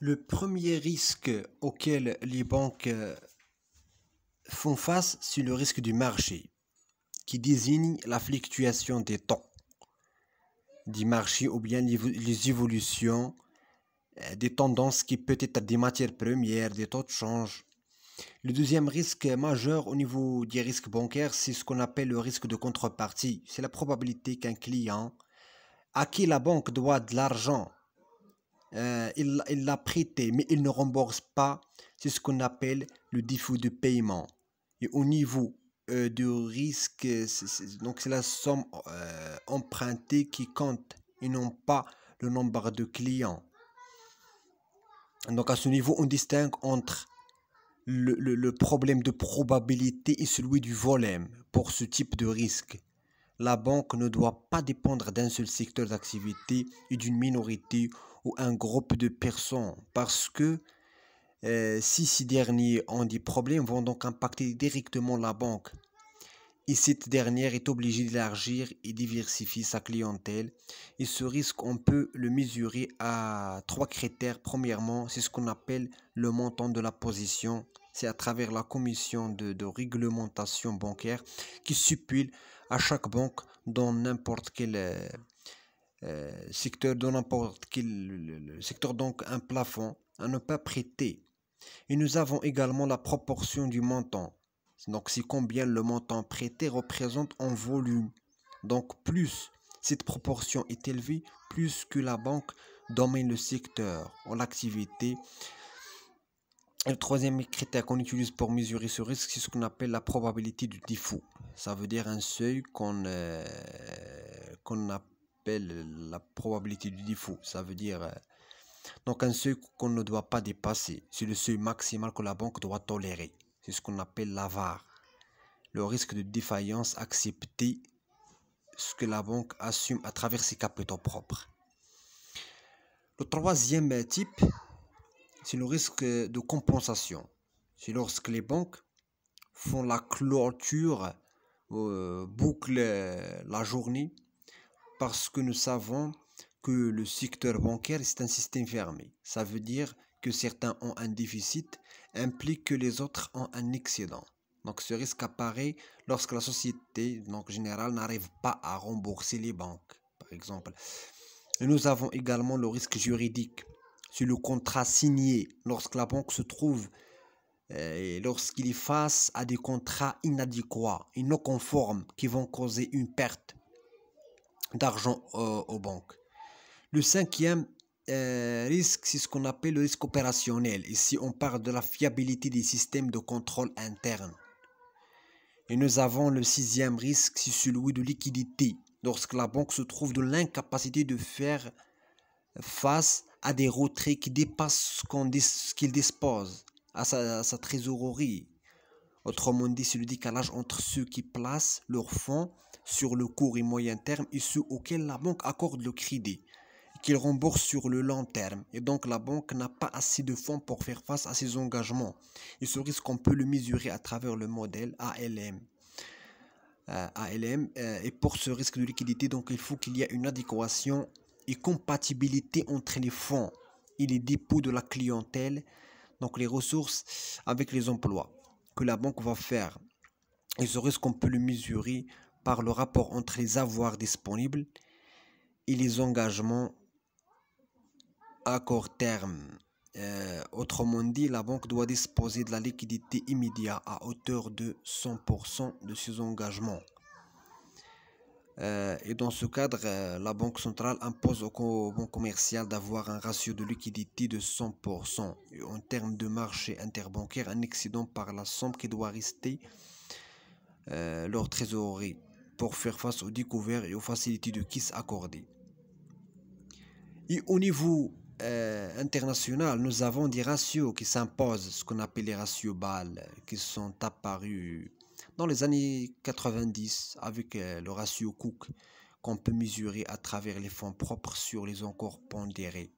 Le premier risque auquel les banques font face, c'est le risque du marché, qui désigne la fluctuation des taux du marché ou bien les évolutions des tendances qui peut être des matières premières, des taux de change. Le deuxième risque majeur au niveau des risques bancaires, c'est ce qu'on appelle le risque de contrepartie. C'est la probabilité qu'un client à qui la banque doit de l'argent, il l'a prêté, mais il ne rembourse pas. C'est ce qu'on appelle le défaut de paiement. Et au niveau du risque, donc c'est la somme empruntée qui compte et non pas le nombre de clients. Donc à ce niveau, on distingue entre le problème de probabilité et celui du volume pour ce type de risque. La banque ne doit pas dépendre d'un seul secteur d'activité et d'une minorité ou un groupe de personnes parce que si ces derniers ont des problèmes, vont donc impacter directement la banque. Et cette dernière est obligée d'élargir et diversifier sa clientèle. Et ce risque, on peut le mesurer à trois critères. Premièrement, c'est ce qu'on appelle le montant de la position. C'est à travers la commission de réglementation bancaire qui supplie à chaque banque dans n'importe quel secteur, dans n'importe quel secteur, donc un plafond à ne pas prêter. Et nous avons également la proportion du montant. Donc c'est combien le montant prêté représente en volume. Donc plus cette proportion est élevée, plus que la banque domine le secteur ou l'activité. Et le troisième critère qu'on utilise pour mesurer ce risque, c'est ce qu'on appelle la probabilité du défaut. Ça veut dire un seuil qu'on appelle la probabilité du défaut. Ça veut dire donc un seuil qu'on ne doit pas dépasser. C'est le seuil maximal que la banque doit tolérer. C'est ce qu'on appelle l'AVAR. Le risque de défaillance accepté, ce que la banque assume à travers ses capitaux propres. Le troisième type, c'est le risque de compensation. C'est lorsque les banques font la clôture, bouclent la journée, parce que nous savons que le secteur bancaire, c'est un système fermé. Ça veut dire que certains ont un déficit, implique que les autres ont un excédent. Donc ce risque apparaît lorsque la société générale n'arrive pas à rembourser les banques, par exemple. Et nous avons également le risque juridique. C'est le contrat signé lorsque la banque se trouve lorsqu'il est face à des contrats inadéquats et non conformes qui vont causer une perte d'argent aux banques. Le cinquième risque, c'est ce qu'on appelle le risque opérationnel. Ici, on parle de la fiabilité des systèmes de contrôle interne. Et nous avons le sixième risque, c'est celui de liquidité. Lorsque la banque se trouve de l'incapacité de faire face à des retraits qui dépassent ce qu'il dispose à sa trésorerie. Autrement dit, c'est le décalage entre ceux qui placent leurs fonds sur le court et moyen terme et ceux auxquels la banque accorde le crédit, qu'ils remboursent sur le long terme. Et donc la banque n'a pas assez de fonds pour faire face à ses engagements. Et ce risque, on peut le mesurer à travers le modèle ALM. Et pour ce risque de liquidité, donc il faut qu'il y ait une adéquation et compatibilité entre les fonds et les dépôts de la clientèle, donc les ressources avec les emplois que la banque va faire. Et ce risque, on peut le mesurer par le rapport entre les avoirs disponibles et les engagements à court terme. Autrement dit, la banque doit disposer de la liquidité immédiate à hauteur de 100% de ses engagements. Et dans ce cadre, la Banque centrale impose aux banques commerciales d'avoir un ratio de liquidité de 100%. Et en termes de marché interbancaire, un excédent par la somme qui doit rester leur trésorerie pour faire face aux découvertes et aux facilités de caisse accordées. Et au niveau international, nous avons des ratios qui s'imposent, ce qu'on appelle les ratios Bâle, qui sont apparus dans les années 90 avec le ratio Cook qu'on peut mesurer à travers les fonds propres sur les encours pondérés.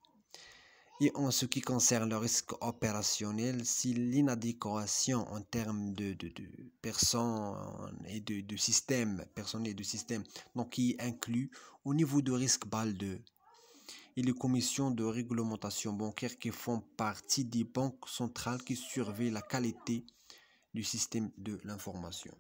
Et en ce qui concerne le risque opérationnel, c'est l'inadéquation en termes de personnes et de systèmes, personnels et de systèmes, donc qui inclut au niveau de risque BAL 2. et les commissions de réglementation bancaire qui font partie des banques centrales qui surveillent la qualité du système de l'information.